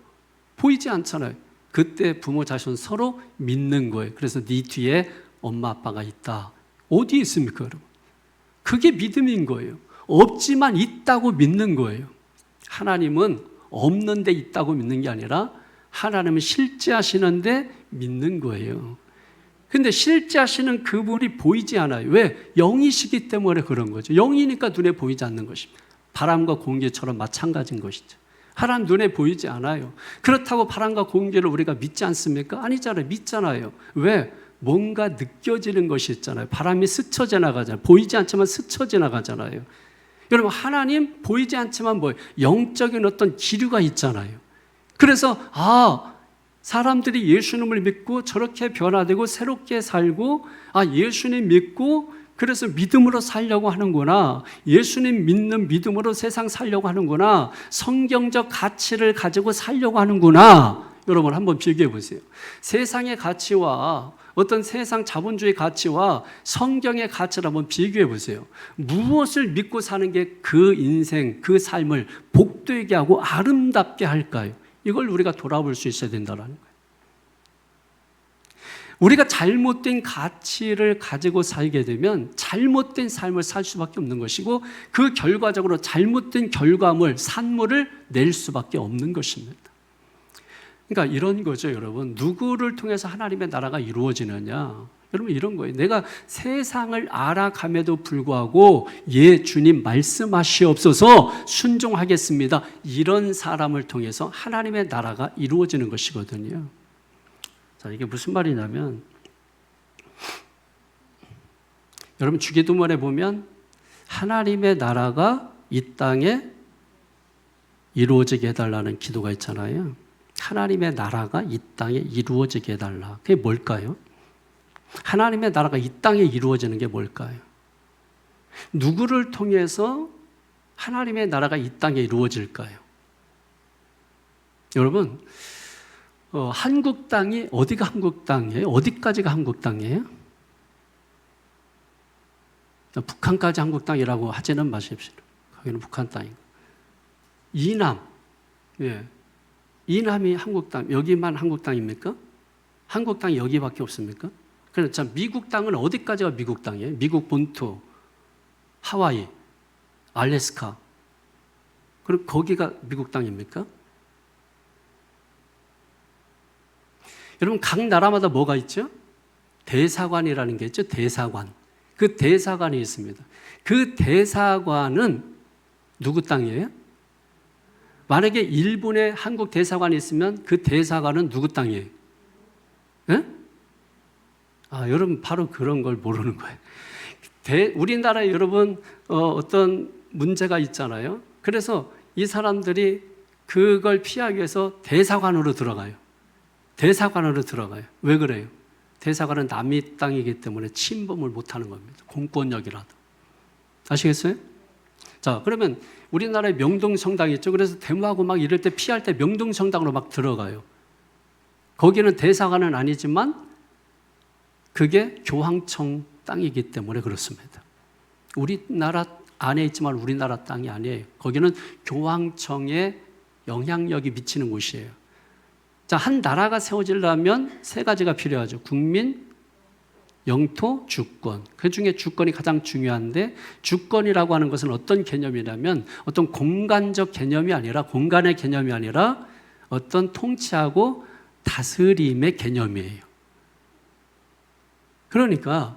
보이지 않잖아요. 그때 부모 자식은 서로 믿는 거예요. 그래서 네 뒤에 엄마 아빠가 있다. 어디 있습니까, 여러분? 그게 믿음인 거예요. 없지만 있다고 믿는 거예요. 하나님은 없는데 있다고 믿는 게 아니라 하나님은 실제하시는데 믿는 거예요. 근데 실제하시는 그분이 보이지 않아요. 왜? 영이시기 때문에 그런 거죠. 영이니까 눈에 보이지 않는 것입니다. 바람과 공기처럼 마찬가지인 것이죠. 하나님 눈에 보이지 않아요. 그렇다고 바람과 공기를 우리가 믿지 않습니까? 아니잖아요. 믿잖아요. 왜? 뭔가 느껴지는 것이 있잖아요. 바람이 스쳐 지나가잖아요. 보이지 않지만 스쳐 지나가잖아요. 여러분, 하나님 보이지 않지만 뭐예요? 영적인 어떤 기류가 있잖아요. 그래서 사람들이 예수님을 믿고 저렇게 변화되고 새롭게 살고 예수님 믿고 그래서 믿음으로 살려고 하는구나. 예수님 믿는 믿음으로 세상 살려고 하는구나. 성경적 가치를 가지고 살려고 하는구나. 여러분 한번 비교해 보세요. 세상의 가치와 어떤 세상 자본주의 가치와 성경의 가치를 한번 비교해 보세요. 무엇을 믿고 사는 게 그 인생, 그 삶을 복되게 하고 아름답게 할까요? 이걸 우리가 돌아볼 수 있어야 된다는 거예요. 우리가 잘못된 가치를 가지고 살게 되면 잘못된 삶을 살 수밖에 없는 것이고 그 결과적으로 잘못된 결과물, 산물을 낼 수밖에 없는 것입니다. 그러니까 이런 거죠, 여러분. 누구를 통해서 하나님의 나라가 이루어지느냐? 여러분 이런 거예요. 내가 세상을 알아감에도 불구하고 주님 말씀하시옵소서 순종하겠습니다. 이런 사람을 통해서 하나님의 나라가 이루어지는 것이거든요. 자, 이게 무슨 말이냐면 여러분 주기도문에 보면 하나님의 나라가 이 땅에 이루어지게 해달라는 기도가 있잖아요. 하나님의 나라가 이 땅에 이루어지게 해달라. 그게 뭘까요? 하나님의 나라가 이 땅에 이루어지는 게 뭘까요? 누구를 통해서 하나님의 나라가 이 땅에 이루어질까요? 여러분, 한국 땅이 어디가 한국 땅이에요? 어디까지가 한국 땅이에요? 북한까지 한국 땅이라고 하지는 마십시오. 거기는 북한 땅이고. 이남, 이남이 한국 땅, 여기만 한국 땅입니까? 한국 땅이 여기밖에 없습니까? 그래서 미국 땅은 어디까지가 미국 땅이에요? 미국 본토, 하와이, 알래스카. 그럼 거기가 미국 땅입니까? 여러분 각 나라마다 뭐가 있죠? 대사관이라는 게 있죠. 대사관. 그 대사관이 있습니다. 그 대사관은 누구 땅이에요? 만약에 일본에 한국 대사관이 있으면 그 대사관은 누구 땅이에요? 예? 여러분 바로 그런 걸 모르는 거예요. 우리나라에 여러분 어떤 문제가 있잖아요. 그래서 이 사람들이 그걸 피하기 위해서 대사관으로 들어가요. 대사관으로 들어가요. 왜 그래요? 대사관은 남의 땅이기 때문에 침범을 못하는 겁니다. 공권력이라도. 아시겠어요? 자, 그러면 우리나라에 명동성당이 있죠. 그래서 데모하고 막 이럴 때 피할 때 명동성당으로 막 들어가요. 거기는 대사관은 아니지만 그게 교황청 땅이기 때문에 그렇습니다. 우리나라 안에 있지만 우리나라 땅이 아니에요. 거기는 교황청의 영향력이 미치는 곳이에요. 자, 한 나라가 세워지려면 세 가지가 필요하죠. 국민, 영토, 주권. 그 중에 주권이 가장 중요한데 주권이라고 하는 것은 어떤 개념이냐면 어떤 공간적 개념이 아니라 공간의 개념이 아니라 어떤 통치하고 다스림의 개념이에요. 그러니까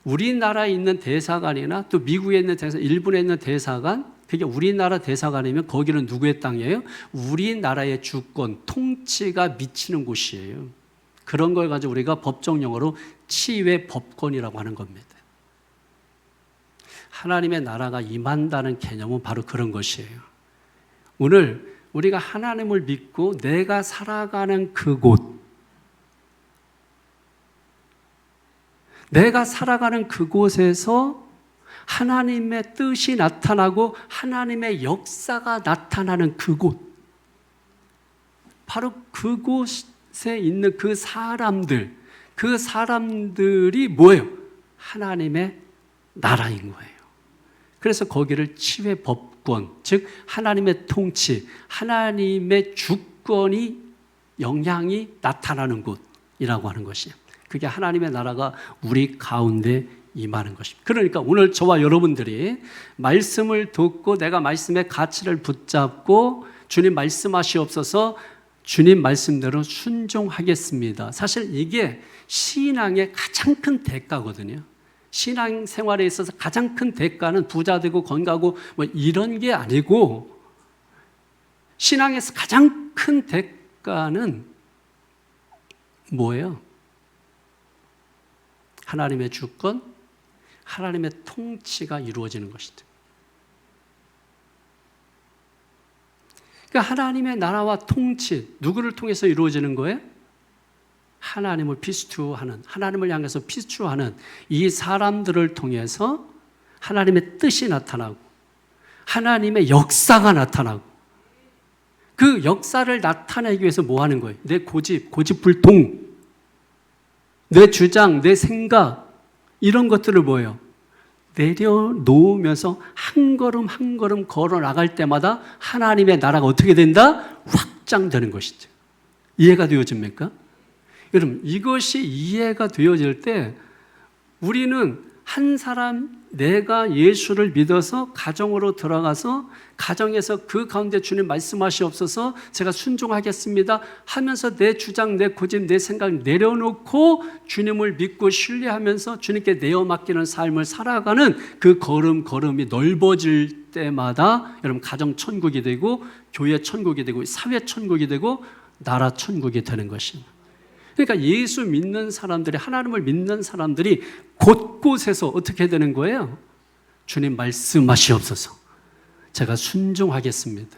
우리나라에 있는 대사관이나 또 미국에 있는 대사관, 일본에 있는 대사관, 그게 우리나라 대사관이면 거기는 누구의 땅이에요? 우리나라의 주권, 통치가 미치는 곳이에요. 그런 걸 가지고 우리가 법정 용어로 치외 법권이라고 하는 겁니다. 하나님의 나라가 임한다는 개념은 바로 그런 것이에요. 오늘 우리가 하나님을 믿고 내가 살아가는 그곳, 내가 살아가는 그곳에서 하나님의 뜻이 나타나고 하나님의 역사가 나타나는 그곳, 바로 그곳에 있는 그 사람들이 뭐예요? 하나님의 나라인 거예요. 그래서 거기를 치외 법권, 즉 하나님의 통치, 하나님의 주권이 영향이 나타나는 곳이라고 하는 것이에요. 그게 하나님의 나라가 우리 가운데 임하는 것입니다. 그러니까 오늘 저와 여러분들이 말씀을 듣고 내가 말씀의 가치를 붙잡고 주님 말씀하시옵소서, 주님 말씀대로 순종하겠습니다. 사실 이게 신앙의 가장 큰 대가거든요. 신앙 생활에 있어서 가장 큰 대가는 부자 되고 건강하고 뭐 이런 게 아니고, 신앙에서 가장 큰 대가는 뭐예요? 하나님의 주권, 하나님의 통치가 이루어지는 것이죠. 그러니까 하나님의 나라와 통치, 누구를 통해서 이루어지는 거예요? 하나님을 피스투하는, 하나님을 향해서 피스투하는 이 사람들을 통해서 하나님의 뜻이 나타나고 하나님의 역사가 나타나고, 그 역사를 나타내기 위해서 뭐 하는 거예요? 내 고집불통, 내 주장, 내 생각, 이런 것들을 뭐예요? 내려놓으면서 한 걸음 한 걸음 걸어 나갈 때마다 하나님의 나라가 어떻게 된다? 확장되는 것이죠. 이해가 되어집니까? 여러분, 이것이 이해가 되어질 때 우리는 한 사람, 내가 예수를 믿어서 가정으로 들어가서 가정에서 그 가운데 주님 말씀하시옵소서, 제가 순종하겠습니다 하면서 내 주장, 내 고집, 내 생각 내려놓고 주님을 믿고 신뢰하면서 주님께 내어 맡기는 삶을 살아가는 그 걸음걸음이 넓어질 때마다 여러분, 가정 천국이 되고 교회 천국이 되고 사회 천국이 되고 나라 천국이 되는 것입니다. 그러니까 예수 믿는 사람들이, 하나님을 믿는 사람들이 곳곳에서 어떻게 되는 거예요? 주님 말씀하시옵소서, 제가 순종하겠습니다.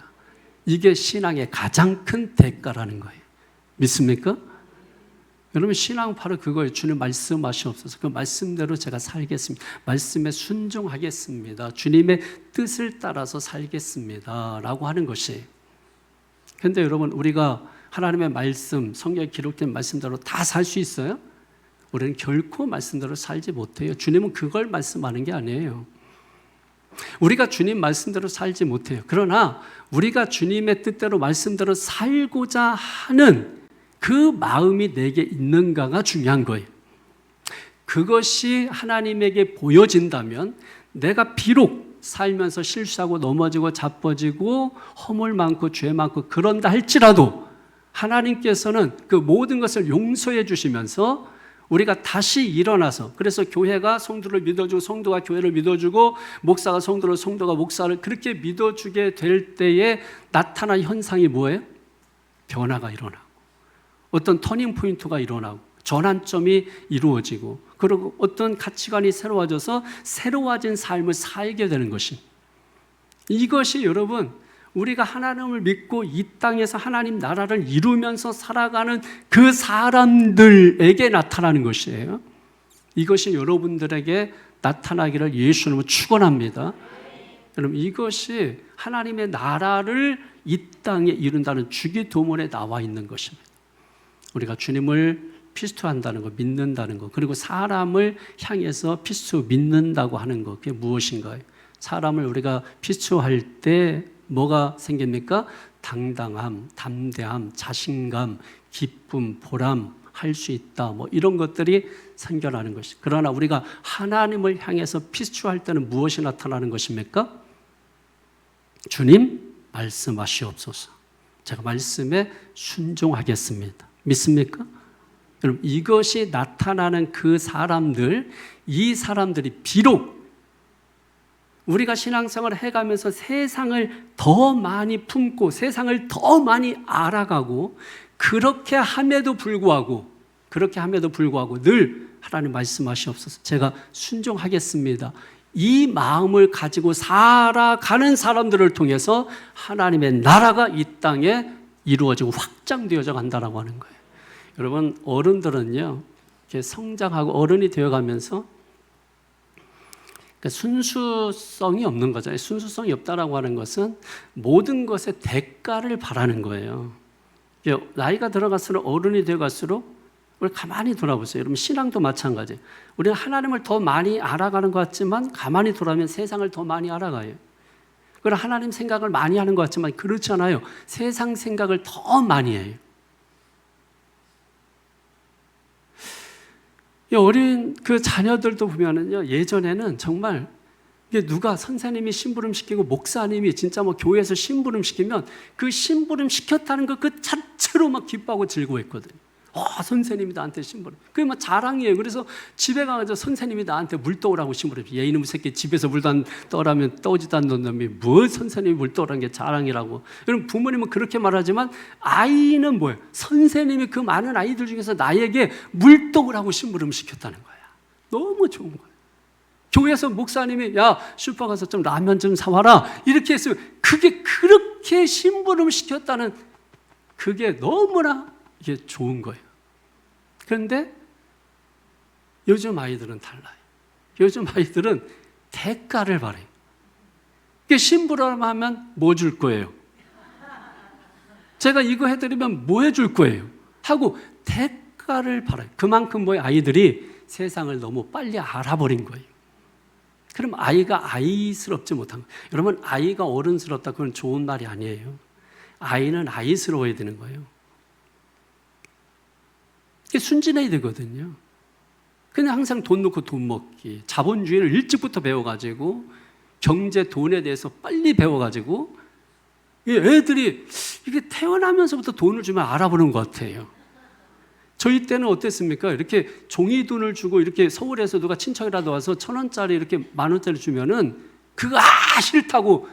이게 신앙의 가장 큰 대가라는 거예요. 믿습니까? 여러분, 신앙은 바로 그거예요. 주님 말씀하시옵소서, 그 말씀대로 제가 살겠습니다. 말씀에 순종하겠습니다. 주님의 뜻을 따라서 살겠습니다 라고 하는 것이. 그런데 여러분, 우리가 하나님의 말씀, 성경에 기록된 말씀대로 다 살 수 있어요? 우리는 결코 말씀대로 살지 못해요. 주님은 그걸 말씀하는 게 아니에요. 우리가 주님 말씀대로 살지 못해요. 그러나 우리가 주님의 뜻대로 말씀대로 살고자 하는 그 마음이 내게 있는가가 중요한 거예요. 그것이 하나님에게 보여진다면 내가 비록 살면서 실수하고 넘어지고 자빠지고 허물 많고 죄 많고 그런다 할지라도 하나님께서는 그 모든 것을 용서해 주시면서 우리가 다시 일어나서, 그래서 교회가 성도를 믿어주고 성도가 교회를 믿어주고 목사가 성도를, 성도가 목사를 그렇게 믿어주게 될 때에 나타난 현상이 뭐예요? 변화가 일어나고 어떤 터닝 포인트가 일어나고 전환점이 이루어지고, 그리고 어떤 가치관이 새로워져서 새로워진 삶을 살게 되는 것입니다. 이것이 여러분, 우리가 하나님을 믿고 이 땅에서 하나님 나라를 이루면서 살아가는 그 사람들에게 나타나는 것이에요. 이것이 여러분들에게 나타나기를 예수님은 축원합니다. 여러분, 이것이 하나님의 나라를 이 땅에 이룬다는 주기도문에 나와 있는 것입니다. 우리가 주님을 피스투한다는 거, 믿는다는 거, 그리고 사람을 향해서 피스투 믿는다고 하는 거, 그게 무엇인가요? 사람을 우리가 피스투할 때 뭐가 생깁니까? 당당함, 담대함, 자신감, 기쁨, 보람, 할 수 있다, 뭐 이런 것들이 생겨나는 것이. 그러나 우리가 하나님을 향해서 피스투할 때는 무엇이 나타나는 것입니까? 주님 말씀하시옵소서, 제가 말씀에 순종하겠습니다. 믿습니까? 여러분, 이것이 나타나는 그 사람들, 이 사람들이 비록 우리가 신앙생활을 해가면서 세상을 더 많이 품고 세상을 더 많이 알아가고 그렇게 함에도 불구하고 늘 하나님 말씀하시옵소서, 제가 순종하겠습니다, 이 마음을 가지고 살아가는 사람들을 통해서 하나님의 나라가 이 땅에 이루어지고 확장되어져 간다라고 하는 거예요. 여러분, 어른들은요, 이렇게 성장하고 어른이 되어가면서 순수성이 없는 거잖아요. 순수성이 없다라고 하는 것은 모든 것에 대가를 바라는 거예요. 나이가 들어갈수록, 어른이 되어갈수록 우리 가만히 돌아보세요. 여러분 신앙도 마찬가지. 우리는 하나님을 더 많이 알아가는 것 같지만 가만히 돌아보면 세상을 더 많이 알아가요. 그리고 하나님 생각을 많이 하는 것 같지만 그렇지 않아요. 세상 생각을 더 많이 해요. 이 어린 그 자녀들도 보면은요, 예전에는 정말 이게 누가 선생님이 심부름 시키고 목사님이 진짜 뭐 교회에서 심부름 시키면 그 심부름 시켰다는 것 그 자체로 막 기뻐하고 즐거워했거든요. 선생님이 나한테 심부름. 그게 막 자랑이에요. 그래서 집에 가서 선생님이 나한테 물 떠오라고 심부름. 얘 이놈의 새끼 집에서 물도 안 떠오라면 떠오지도 않는 놈이 뭐 선생님이 물 떠오라는 게 자랑이라고. 여러분 부모님은 그렇게 말하지만 아이는 뭐예요? 선생님이 그 많은 아이들 중에서 나에게 물 떠오라고 심부름 시켰다는 거야. 너무 좋은 거야. 교회에서 목사님이 야 슈퍼 가서 좀 라면 좀 사와라 이렇게 했으면 그게 그렇게 심부름 시켰다는 그게 너무나 이게 좋은 거예요. 그런데 요즘 아이들은 달라요. 요즘 아이들은 대가를 바래요. 이게 심부름하면 뭐 줄 거예요? 제가 이거 해드리면 뭐 해줄 거예요? 하고 대가를 바라요. 그만큼 뭐예요? 아이들이 세상을 너무 빨리 알아버린 거예요. 그럼 아이가 아이스럽지 못한 거예요. 여러분 아이가 어른스럽다 그건 좋은 말이 아니에요. 아이는 아이스러워야 되는 거예요. 순진해야 되거든요. 그냥 항상 돈 넣고 돈 먹기, 자본주의를 일찍부터 배워가지고 경제 돈에 대해서 빨리 배워가지고 애들이 이게 태어나면서부터 돈을 주면 알아보는 것 같아요. 저희 때는 어땠습니까? 이렇게 종이 돈을 주고 이렇게 서울에서 누가 친척이라도 와서 1,000원짜리 이렇게 10,000원짜리 주면은 그거 싫다고.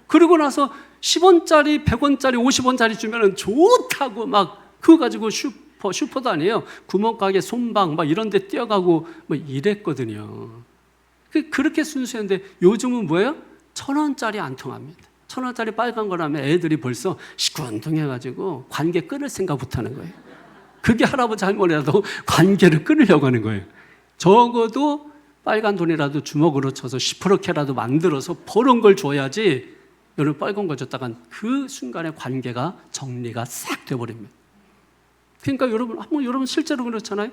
그러고 나서 10원짜리, 100원짜리, 50원짜리 주면은 좋다고 막 그거 가지고 슈퍼도 아니에요. 구멍가게, 손방 막 이런 데 뛰어가고 뭐 이랬거든요. 그렇게 순수했는데 요즘은 뭐예요? 1,000원짜리 안 통합니다. 1,000원짜리 빨간 거라면 애들이 벌써 시큰둥해가지고 관계 끊을 생각부터 하는 거예요. 그게 할아버지 할머니라도 관계를 끊으려고 하는 거예요. 적어도 빨간 돈이라도 주먹으로 쳐서 시퍼렇게라도 만들어서 버는 걸 줘야지 여러분 빨간 거 줬다간 그 순간에 관계가 정리가 싹 돼버립니다. 그러니까 여러분 실제로 그렇잖아요.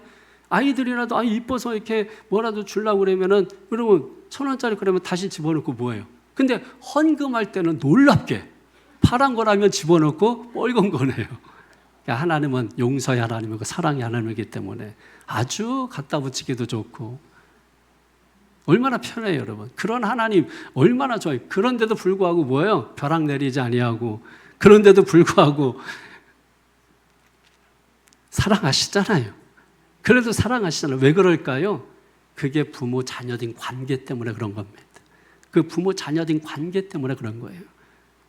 아이들이라도 이뻐서 이렇게 뭐라도 주려고 그러면은 여러분 1,000원짜리 그러면 다시 집어넣고 뭐예요? 근데 헌금할 때는 놀랍게 파란 거라면 집어넣고 빨간 거네요. 하나님은 용서의 하나님이고 사랑의 하나님이기 때문에 아주 갖다 붙이기도 좋고 얼마나 편해요, 여러분. 그런 하나님 얼마나 좋아요. 그런데도 불구하고 뭐예요? 벼락 내리지 아니하고 그런데도 불구하고 사랑하시잖아요. 그래도 사랑하시잖아요. 왜 그럴까요? 그게 부모 자녀된 관계 때문에 그런 겁니다. 그 부모 자녀된 관계 때문에 그런 거예요.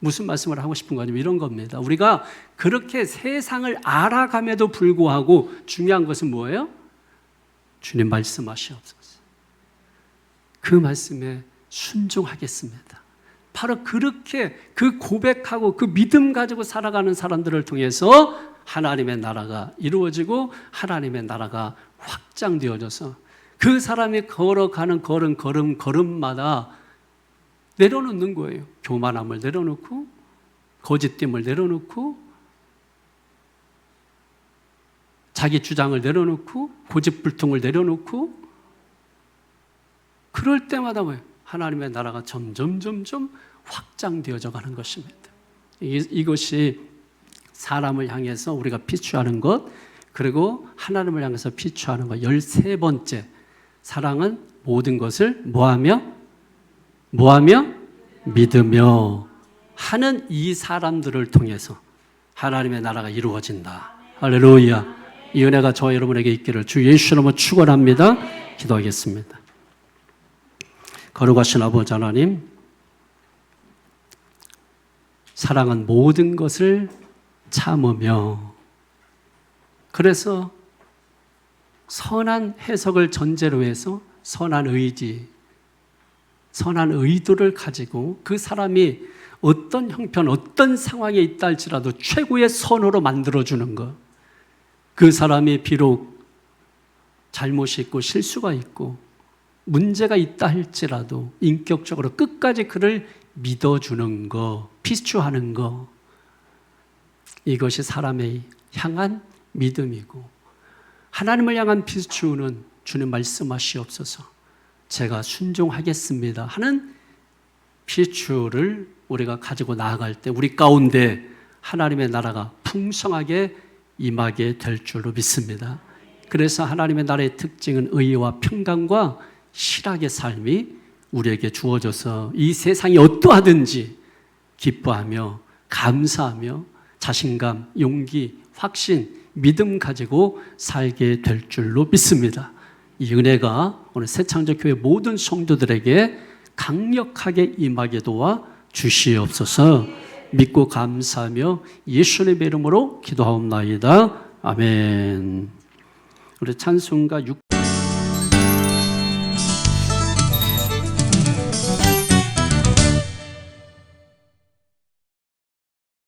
무슨 말씀을 하고 싶은 거냐면 이런 겁니다. 우리가 그렇게 세상을 알아감에도 불구하고 중요한 것은 뭐예요? 주님 말씀하시옵소서. 그 말씀에 순종하겠습니다. 바로 그렇게 그 고백하고 그 믿음 가지고 살아가는 사람들을 통해서 하나님의 나라가 이루어지고 하나님의 나라가 확장되어져서 그 사람이 걸어가는 걸음마다 내려놓는 거예요. 교만함을 내려놓고 거짓됨을 내려놓고 자기 주장을 내려놓고 고집불통을 내려놓고 그럴 때마다 뭐예요? 하나님의 나라가 점점 확장되어져 가는 것입니다. 이것이 사람을 향해서 우리가 피추하는 것, 그리고 하나님을 향해서 피추하는 것. 13번째, 사랑은 모든 것을 뭐하며 믿으며 하는 이 사람들을 통해서 하나님의 나라가 이루어진다. 할렐루야. 이 은혜가 저와 여러분에게 있기를 주 예수 이름으로 축원합니다. 기도하겠습니다. 거룩하신 아버지 하나님, 사랑은 모든 것을 참으며, 그래서 선한 해석을 전제로 해서 선한 의지, 선한 의도를 가지고 그 사람이 어떤 형편, 어떤 상황에 있다 할지라도 최고의 선으로 만들어주는 것. 그 사람이 비록 잘못이 있고 실수가 있고 문제가 있다 할지라도 인격적으로 끝까지 그를 믿어주는 것, 피추하는 것. 이것이 사람의 향한 믿음이고 하나님을 향한 비추는 주님 말씀하시옵소서. 제가 순종하겠습니다 하는 비추를 우리가 가지고 나아갈 때 우리 가운데 하나님의 나라가 풍성하게 임하게 될 줄로 믿습니다. 그래서 하나님의 나라의 특징은 의와 평강과 실학의 삶이 우리에게 주어져서 이 세상이 어떠하든지 기뻐하며 감사하며 자신감, 용기, 확신, 믿음 가지고 살게 될 줄로 믿습니다. 이 은혜가 오늘 새창조교회 모든 성도들에게 강력하게 임하게 도와 주시옵소서. 믿고 감사하며 예수님의 이름으로 기도하옵나이다. 아멘. 우리 찬송가